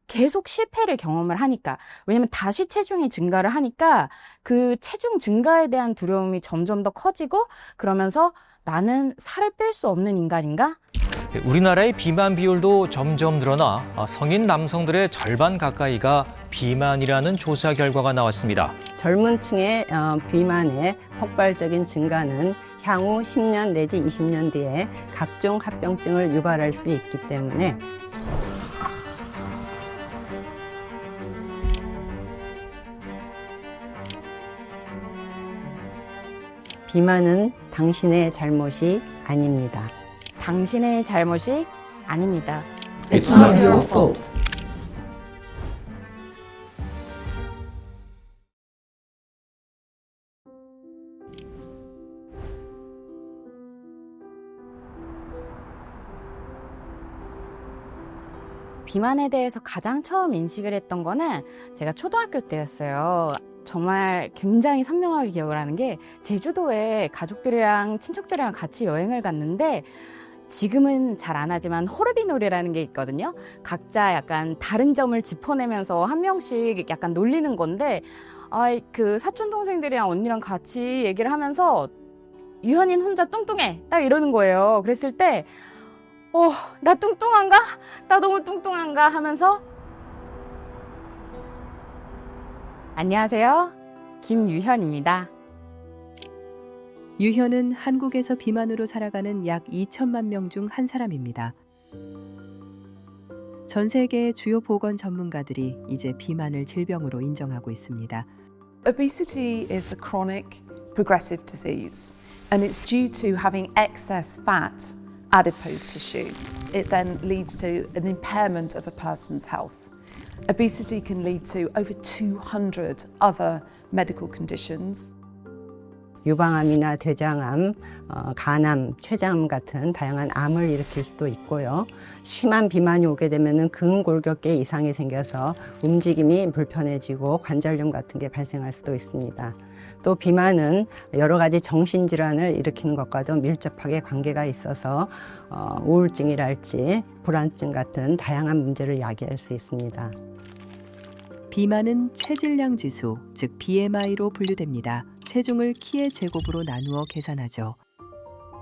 계속 실패를 경험을 하니까. 왜냐면 다시 체중이 증가를 하니까 그 체중 증가에 대한 두려움이 점점 더 커지고, 그러면서 나는 살을 뺄 수 없는 인간인가? 우리나라의 비만 비율도 점점 늘어나 성인 남성들의 절반 가까이가 비만이라는 조사 결과가 나왔습니다. 젊은 층의 비만의 폭발적인 증가는 향후 10년 내지 20년 뒤에 각종 합병증을 유발할 수 있기 때문에 비만은 당신의 잘못이 아닙니다. 당신의 잘못이 아닙니다. It's not your fault. 비만에 대해서 가장 처음 인식을 했던 거는 제가 초등학교 때였어요. 정말 굉장히 선명하게 기억을 하는 게, 제주도에 가족들이랑 친척들이랑 같이 여행을 갔는데, 지금은 잘 안 하지만 호르비놀이라는 게 있거든요. 각자 약간 다른 점을 짚어내면서 한 명씩 약간 놀리는 건데, 그 사촌 동생들이랑 언니랑 같이 얘기를 하면서 유현이는 혼자 뚱뚱해 딱 이러는 거예요. 그랬을 때 나 뚱뚱한가? 나 너무 뚱뚱한가? 하면서 안녕하세요, 김유현입니다. 유현은 한국에서 비만으로 살아가는 약 2천만 명 중 한 사람입니다. 전 세계의 주요 보건 전문가들이 이제 비만을 질병으로 인정하고 있습니다. Obesity is a chronic, progressive disease, and it's due to having excess fat, adipose tissue. It then leads to an impairment of a person's health. Obesity can lead to over 200 other medical conditions. 유방암이나 대장암, 간암, 췌장암 같은 다양한 암을 일으킬 수도 있고요. 심한 비만이 오게 되면은 근골격계 이상이 생겨서 움직임이 불편해지고 관절염 같은 게 발생할 수도 있습니다. 또 비만은 여러 가지 정신질환을 일으키는 것과도 밀접하게 관계가 있어서 우울증이랄지 불안증 같은 다양한 문제를 야기할 수 있습니다. 비만은 체질량 지수, 즉 BMI로 분류됩니다. 체중을 키의 제곱으로 나누어 계산하죠.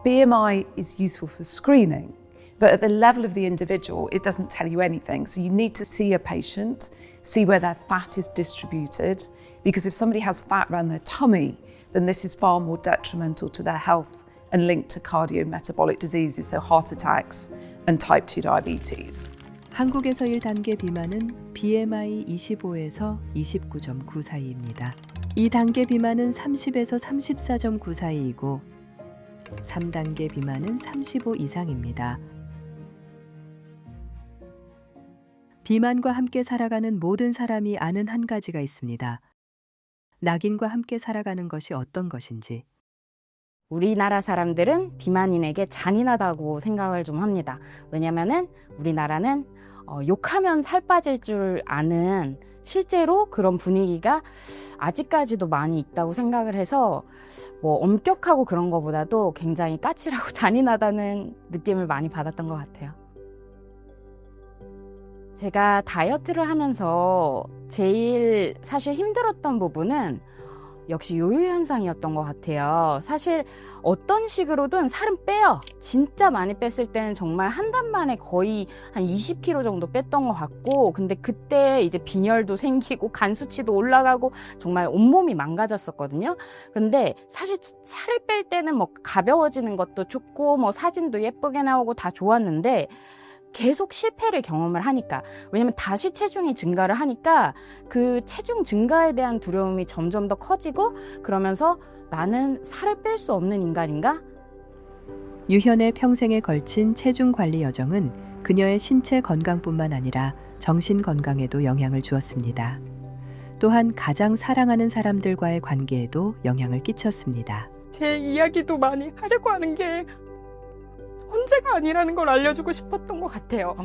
BMI is useful for screening, but at the level of the individual, it doesn't tell you anything. So you need to see a patient, see where their fat is distributed, because if somebody has fat around their tummy, then this is far more detrimental to their health and linked to cardiometabolic diseases, so heart attacks and type 2 diabetes. 한국에서 1단계 비만은 BMI 25에서 29.9 사이입니다. 2단계 비만은 30에서 34.9 사이이고 3단계 비만은 35 이상입니다. 비만과 함께 살아가는 모든 사람이 아는 한 가지가 있습니다. 낙인과 함께 살아가는 것이 어떤 것인지. 우리나라 사람들은 비만인에게 잔인하다고 생각을 좀 합니다. 왜냐면은 우리나라는 욕하면 살 빠질 줄 아는, 실제로 그런 분위기가 아직까지도 많이 있다고 생각을 해서 뭐 엄격하고 그런 거보다도 굉장히 까칠하고 잔인하다는 느낌을 많이 받았던 것 같아요. 제가 다이어트를 하면서 제일 사실 힘들었던 부분은 역시 요요 현상이었던 것 같아요. 사실 어떤 식으로든 살은 빼요. 진짜 많이 뺐을 때는 정말 한 달 만에 거의 한 20kg 정도 뺐던 것 같고, 근데 그때 이제 빈혈도 생기고 간 수치도 올라가고 정말 온몸이 망가졌었거든요. 근데 사실 살을 뺄 때는 뭐 가벼워지는 것도 좋고 뭐 사진도 예쁘게 나오고 다 좋았는데, 계속 실패를 경험을 하니까, 왜냐면 다시 체중이 증가를 하니까 그 체중 증가에 대한 두려움이 점점 더 커지고, 그러면서 나는 살을 뺄 수 없는 인간인가? 유현의 평생에 걸친 체중 관리 여정은 그녀의 신체 건강뿐만 아니라 정신 건강에도 영향을 주었습니다. 또한 가장 사랑하는 사람들과의 관계에도 영향을 끼쳤습니다. 제 이야기도 많이 하려고 하는 게 혼자가 아니라는 걸 알려주고 싶었던 것 같아요.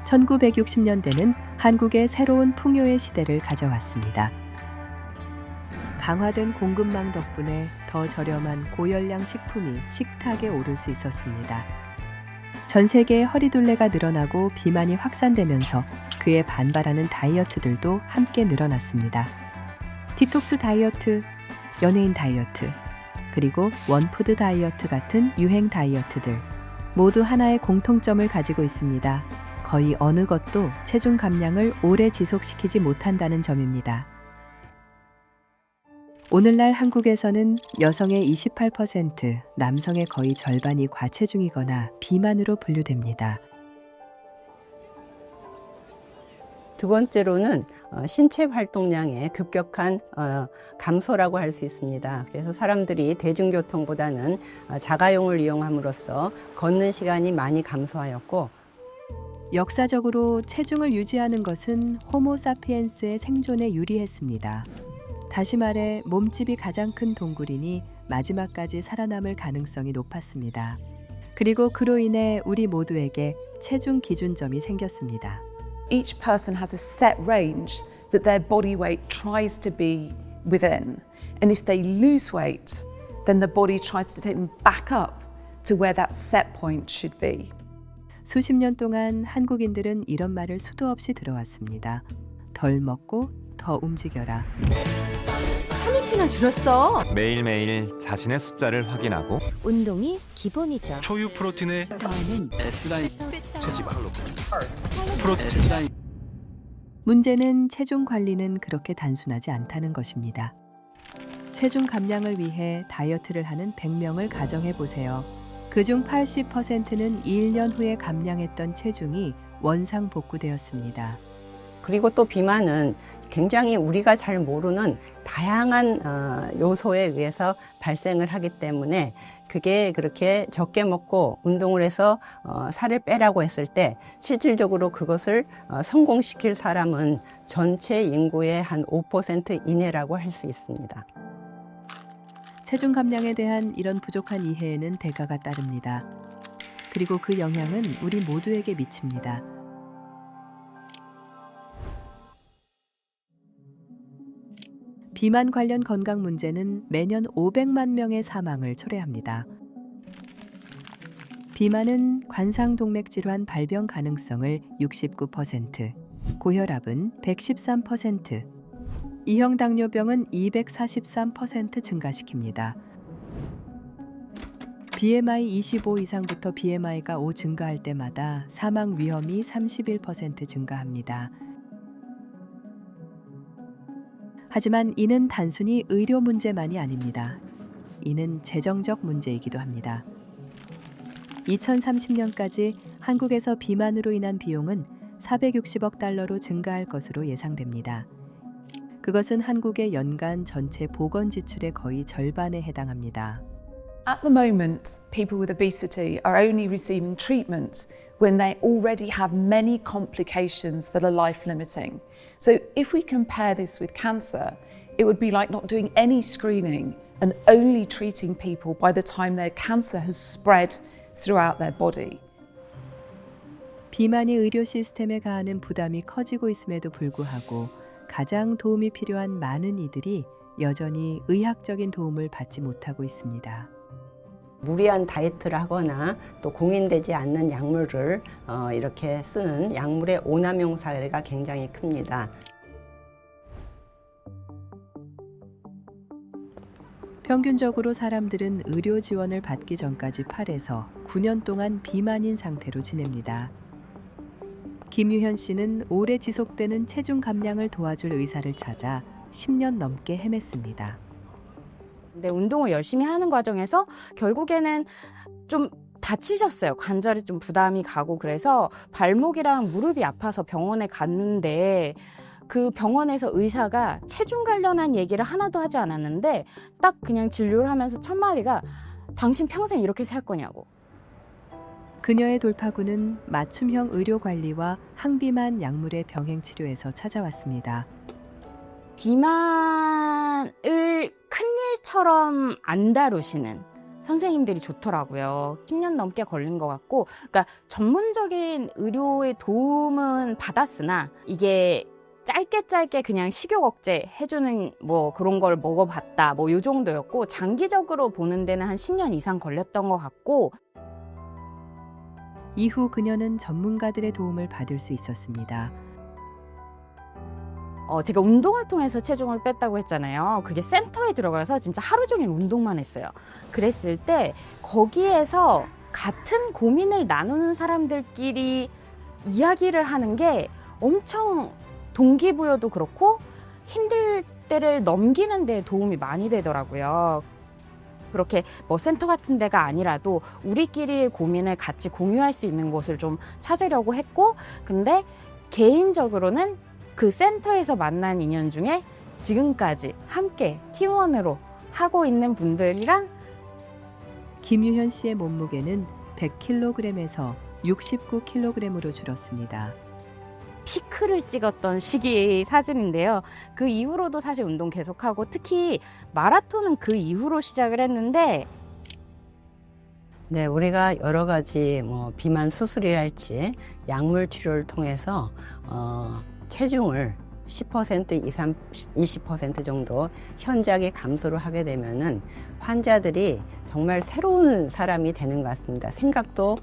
(1960년대는) 한국의 새로운 풍요의 시대를 가져왔습니다. 강화된 공급망 덕분에 더 저렴한 고열량 식품이 식탁에 오를 수 있었습니다. 전 세계의 허리둘레가 늘어나고 비만이 확산되면서 그에 반발하는 다이어트들도 함께 늘어났습니다. 디톡스 다이어트, 연예인 다이어트, 그리고 원푸드 다이어트 같은 유행 다이어트들 모두 하나의 공통점을 가지고 있습니다. 거의 어느 것도 체중 감량을 오래 지속시키지 못한다는 점입니다. 오늘날 한국에서는 여성의 28%, 남성의 거의 절반이 과체중이거나 비만으로 분류됩니다. 두 번째로는 신체 활동량의 급격한 감소라고 할 수 있습니다. 그래서 사람들이 대중교통보다는 자가용을 이용함으로써 걷는 시간이 많이 감소하였고, 역사적으로 체중을 유지하는 것은 호모사피엔스의 생존에 유리했습니다. 다시 말해 몸집이 가장 큰 동물이니 마지막까지 살아남을 가능성이 높았습니다. 그리고 그로 인해 우리 모두에게 체중 기준점이 생겼습니다. Each person has a set range that their body weight tries to be within. And if they lose weight, then the body tries to take them back up to where that set point should be. 수십 년 동안 한국인들은 이런 말을 수도 없이 들어왔습니다. 덜 먹고 더 움직여라. 3인치나 줄였어. 매일매일 자신의 숫자를 확인하고 운동이 기본이죠. 초유 프로틴에 더는 S라인 체지방 S라인 문제는 체중 관리는 그렇게 단순하지 않다는 것입니다. 체중 감량을 위해 다이어트를 하는 100명을 가정해 보세요. 그중 80%는 1년 후에 감량했던 체중이 원상 복구되었습니다. 그리고 또 비만은 굉장히 우리가 잘 모르는 다양한 요소에 의해서 발생을 하기 때문에 그게 그렇게 적게 먹고 운동을 해서 살을 빼라고 했을 때 실질적으로 그것을 성공시킬 사람은 전체 인구의 한 5% 이내라고 할 수 있습니다. 체중 감량에 대한 이런 부족한 이해에는 대가가 따릅니다. 그리고 그 영향은 우리 모두에게 미칩니다. 비만 관련 건강 문제는 매년 500만 명의 사망을 초래합니다. 비만은 관상동맥 질환 발병 가능성을 69%, 고혈압은 113%, 이형 당뇨병은 243% 증가시킵니다. BMI 25 이상부터 BMI가 5 증가할 때마다 사망 위험이 31% 증가합니다. 하지만 이는 단순히 의료 문제만이 아닙니다. 이는 재정적 문제이기도 합니다. 2030년까지 한국에서 비만으로 인한 비용은 460억 달러로 증가할 것으로 예상됩니다. 그것은 한국의 연간 전체 보건 지출의 거의 절반에 해당합니다. At the moment, people with obesity are only receiving treatment when they already have many complications that are life-limiting. So if we compare this with cancer, it would be like not doing any screening and only treating people by the time their cancer has spread throughout their body. 비만이 의료 시스템에 가하는 부담이 커지고 있음에도 불구하고 가장 도움이 필요한 많은 이들이 여전히 의학적인 도움을 받지 못하고 있습니다. 무리한 다이어트를 하거나 또 공인되지 않는 약물을 이렇게 쓰는 약물의 오남용 사례가 굉장히 큽니다. 평균적으로 사람들은 의료 지원을 받기 전까지 8에서 9년 동안 비만인 상태로 지냅니다. 김유현 씨는 오래 지속되는 체중 감량을 도와줄 의사를 찾아 10년 넘게 헤맸습니다. 근데 운동을 열심히 하는 과정에서 결국에는 좀 다치셨어요. 관절에 좀 부담이 가고 그래서 발목이랑 무릎이 아파서 병원에 갔는데 그 병원에서 의사가 체중 관련한 얘기를 하나도 하지 않았는데 딱 그냥 진료를 하면서 첫 마디가 당신 평생 이렇게 살 거냐고. 그녀의 돌파구는 맞춤형 의료 관리와 항비만 약물의 병행 치료에서 찾아왔습니다. 비만을 큰일처럼 안 다루시는 선생님들이 좋더라고요. 10년 넘게 걸린 것 같고, 그러니까 전문적인 의료의 도움은 받았으나 이게 짧게 그냥 식욕 억제 해주는 뭐 그런 걸 먹어봤다 뭐 요 정도였고, 장기적으로 보는 데는 한 10년 이상 걸렸던 것 같고, 이후 그녀는 전문가들의 도움을 받을 수 있었습니다. 제가 운동을 통해서 체중을 뺐다고 했잖아요. 그게 센터에 들어가서 진짜 하루 종일 운동만 했어요. 그랬을 때 거기에서 같은 고민을 나누는 사람들끼리 이야기를 하는 게 엄청 동기부여도 그렇고 힘들 때를 넘기는 데 도움이 많이 되더라고요. 그렇게 뭐 센터 같은 데가 아니라도 우리끼리의 고민을 같이 공유할 수 있는 곳을 좀 찾으려고 했고, 근데 개인적으로는 그 센터에서 만난 인연 중에 지금까지 함께 팀원으로 하고 있는 분들이랑 김유현 씨의 몸무게는 100kg에서 69kg으로 줄었습니다. 피크를 찍었던 시기 사진인데요. 그 이후로도 사실 운동 계속하고, 특히 마라톤은 그 이후로 시작을 했는데, 네, 우리가 여러 가지 뭐 비만 수술이랄지 약물 치료를 통해서 체중을 10% 이상 20% 정도 현저하게 감소를 하게 되면은 환자들이 정말 새로운 사람이 되는 것 같습니다. 생각도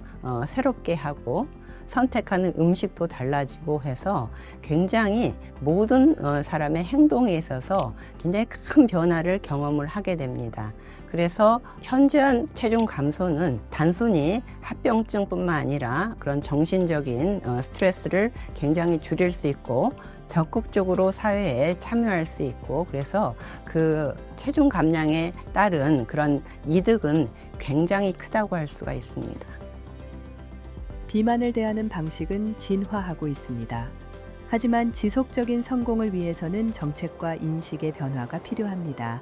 새롭게 하고 선택하는 음식도 달라지고 해서 굉장히 모든 사람의 행동에 있어서 굉장히 큰 변화를 경험을 하게 됩니다. 그래서 현저한 체중 감소는 단순히 합병증뿐만 아니라 그런 정신적인 스트레스를 굉장히 줄일 수 있고 적극적으로 사회에 참여할 수 있고, 그래서 그 체중 감량에 따른 그런 이득은 굉장히 크다고 할 수가 있습니다. 비만을 대하는 방식은 진화하고 있습니다. 하지만 지속적인 성공을 위해서는 정책과 인식의 변화가 필요합니다.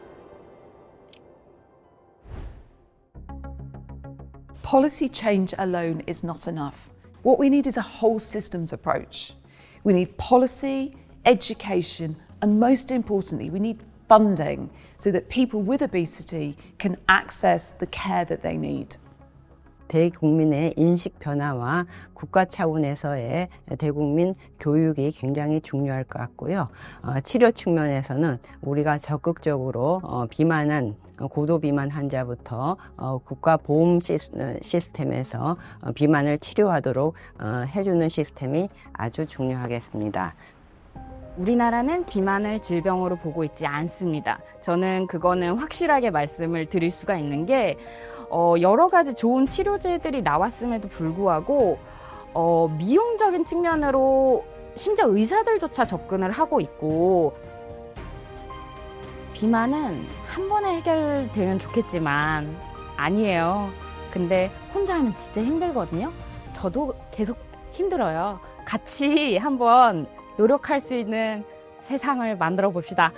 Policy change alone is not enough. What we need is a whole systems approach. We need policy, education, and most importantly, we need funding so that people with obesity can access the care that they need. 대국민의 인식 변화와 국가 차원에서의 대국민 교육이 굉장히 중요할 것 같고요. 치료 측면에서는 우리가 적극적으로 비만한 고도 비만 환자부터 국가 보험 시스템에서 비만을 치료하도록 해주는 시스템이 아주 중요하겠습니다. 우리나라는 비만을 질병으로 보고 있지 않습니다. 저는 그거는 확실하게 말씀을 드릴 수가 있는 게, 여러 가지 좋은 치료제들이 나왔음에도 불구하고 미용적인 측면으로 심지어 의사들조차 접근을 하고 있고, 비만은 한 번에 해결되면 좋겠지만 아니에요. 근데 혼자 하면 진짜 힘들거든요. 저도 계속 힘들어요. 같이 한번 노력할 수 있는 세상을 만들어 봅시다.